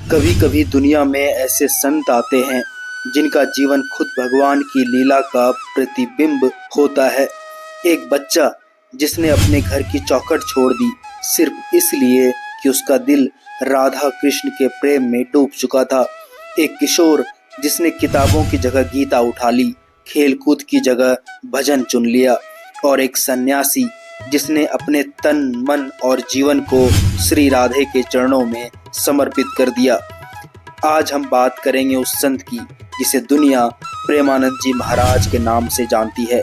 कभी कभी दुनिया में ऐसे संत आते हैं जिनका जीवन खुद भगवान की लीला का प्रतिबिंब होता है। एक बच्चा जिसने अपने घर की चौखट छोड़ दी सिर्फ इसलिए कि उसका दिल राधा कृष्ण के प्रेम में डूब चुका था। एक किशोर जिसने किताबों की जगह गीता उठा ली, खेलकूद की जगह भजन चुन लिया, और एक सन्यासी जिसने अपने तन मन और जीवन को श्री राधे के चरणों में समर्पित कर दिया। आज हम बात करेंगे उस संत की जिसे दुनिया प्रेमानंद जी महाराज के नाम से जानती है।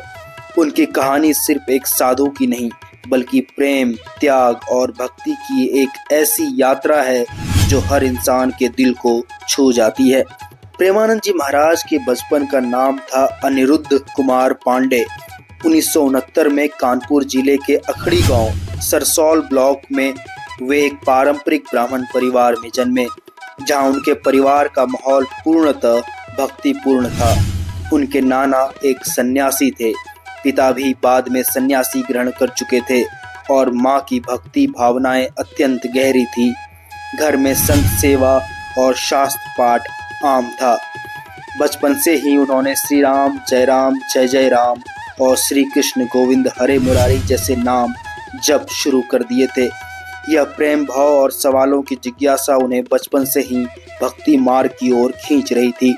उनकी कहानी सिर्फ एक साधु की नहीं बल्कि प्रेम, त्याग और भक्ति की एक ऐसी यात्रा है जो हर इंसान के दिल को छू जाती है। प्रेमानंद जी महाराज के बचपन का नाम था अनिरुद्ध कुमार पांडे। 1969 में कानपुर जिले के अखड़ी गांव सरसौल ब्लॉक में वे एक पारंपरिक ब्राह्मण परिवार में जन्मे, जहां उनके परिवार का माहौल पूर्णतः भक्तिपूर्ण था। उनके नाना एक सन्यासी थे, पिता भी बाद में सन्यासी ग्रहण कर चुके थे और माँ की भक्ति भावनाएं अत्यंत गहरी थी। घर में संत सेवा और शास्त्र पाठ आम था। बचपन से ही उन्होंने श्री राम जय जय राम और श्री कृष्ण गोविंद हरे मुरारी जैसे नाम जप शुरू कर दिए थे। यह प्रेम भाव और सवालों की जिज्ञासा उन्हें बचपन से ही भक्ति मार्ग की ओर खींच रही थी।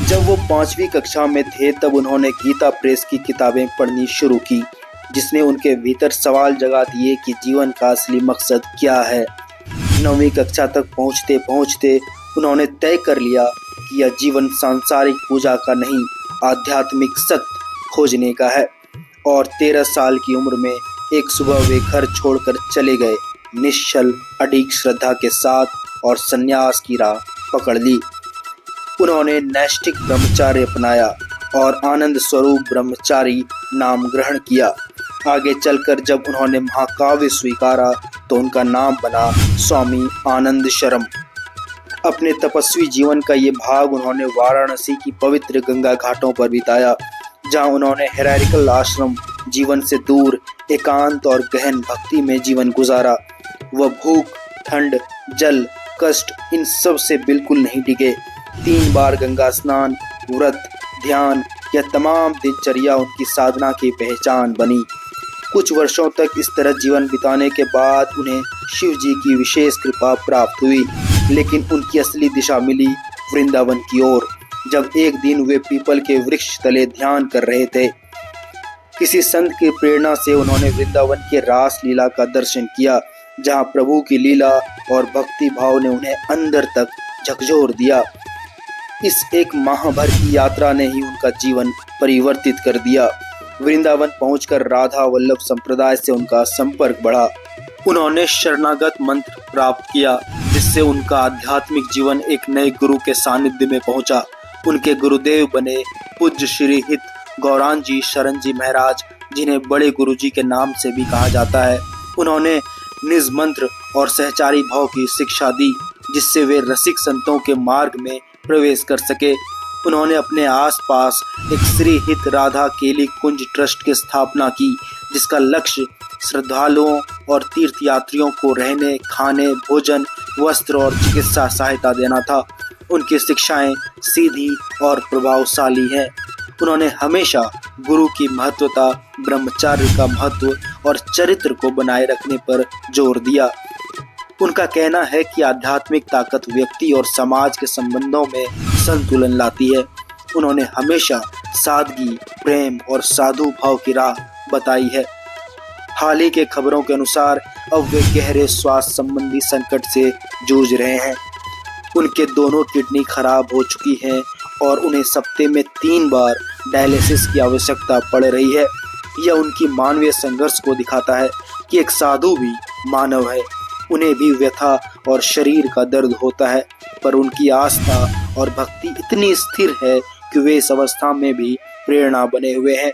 जब वो 5वीं कक्षा में थे तब उन्होंने गीता प्रेस की किताबें पढ़नी शुरू की, जिसने उनके भीतर सवाल जगा दिए कि जीवन का असली मकसद क्या है। 9वीं कक्षा तक पहुँचते पहुँचते उन्होंने तय कर लिया कि यह जीवन सांसारिक पूजा का नहीं, आध्यात्मिक सत्य खोजने का है। और 13 साल की उम्र में एक सुबह वे घर छोड़कर चले गए, निश्चल अडिग श्रद्धा के साथ, और सन्यास की राह पकड़ ली। उन्होंने नैष्ठिक ब्रह्मचार्य अपनाया और आनंद स्वरूप ब्रह्मचारी नाम ग्रहण किया। आगे चलकर जब उन्होंने महाकाव्य स्वीकारा तो उनका नाम बना स्वामी आनंद शर्म। अपने तपस्वी जीवन का ये भाग उन्होंने वाराणसी की पवित्र गंगा घाटों पर बिताया, जहां उन्होंने हेरारिकल आश्रम जीवन से दूर एकांत और गहन भक्ति में जीवन गुजारा। वह भूख, ठंड, जल, कष्ट इन सब से बिल्कुल नहीं डिगे। 3 बार गंगा स्नान, व्रत, ध्यान, यह तमाम दिनचर्या उनकी साधना की पहचान बनी। कुछ वर्षों तक इस तरह जीवन बिताने के बाद उन्हें शिव जी की विशेष कृपा प्राप्त हुई, लेकिन उनकी असली दिशा मिली वृंदावन की ओर, जब एक दिन वे पीपल के वृक्ष तले ध्यान कर रहे थे। किसी संत की प्रेरणा से उन्होंने वृंदावन के रास लीला का दर्शन किया, जहां प्रभु की लीला और भक्ति भाव ने उन्हें अंदर तक झकझोर दिया। इस एक माह भर की यात्रा ने ही उनका जीवन परिवर्तित कर दिया। वृंदावन पहुंचकर राधा वल्लभ संप्रदाय से उनका संपर्क बढ़ा। उन्होंने शरणागत मंत्र प्राप्त किया, जिससे उनका आध्यात्मिक जीवन एक नए गुरु के सानिध्य में पहुंचा। उनके गुरुदेव बने पूज्य श्री हित गौरांग जी शरण जी महाराज, जिन्हें बड़े गुरुजी के नाम से भी कहा जाता है। उन्होंने निज मंत्र और सहचारी भाव की शिक्षा दी, जिससे वे रसिक संतों के मार्ग में प्रवेश कर सके। उन्होंने अपने आसपास एक श्री हित राधा केली कुंज ट्रस्ट की स्थापना की, जिसका लक्ष्य श्रद्धालुओं और तीर्थयात्रियों को रहने, खाने, भोजन, वस्त्र और चिकित्सा सहायता देना था। उनकी शिक्षाएं सीधी और प्रभावशाली हैं। उन्होंने हमेशा गुरु की महत्वता, ब्रह्मचार्य का महत्व और चरित्र को बनाए रखने पर जोर दिया। उनका कहना है कि आध्यात्मिक ताकत व्यक्ति और समाज के संबंधों में संतुलन लाती है। उन्होंने हमेशा सादगी, प्रेम और साधु भाव की राह बताई है। हाल ही के खबरों के अनुसार अब वे गहरे स्वास्थ्य संबंधी संकट से जूझ रहे हैं। उनके दोनों किडनी खराब हो चुकी हैं और उन्हें सप्ताह में 3 बार डायलिसिस की आवश्यकता पड़ रही है। यह उनकी मानवीय संघर्ष को दिखाता है कि एक साधु भी मानव है, उन्हें भी व्यथा और शरीर का दर्द होता है, पर उनकी आस्था और भक्ति इतनी स्थिर है कि वे इस अवस्था में भी प्रेरणा बने हुए हैं।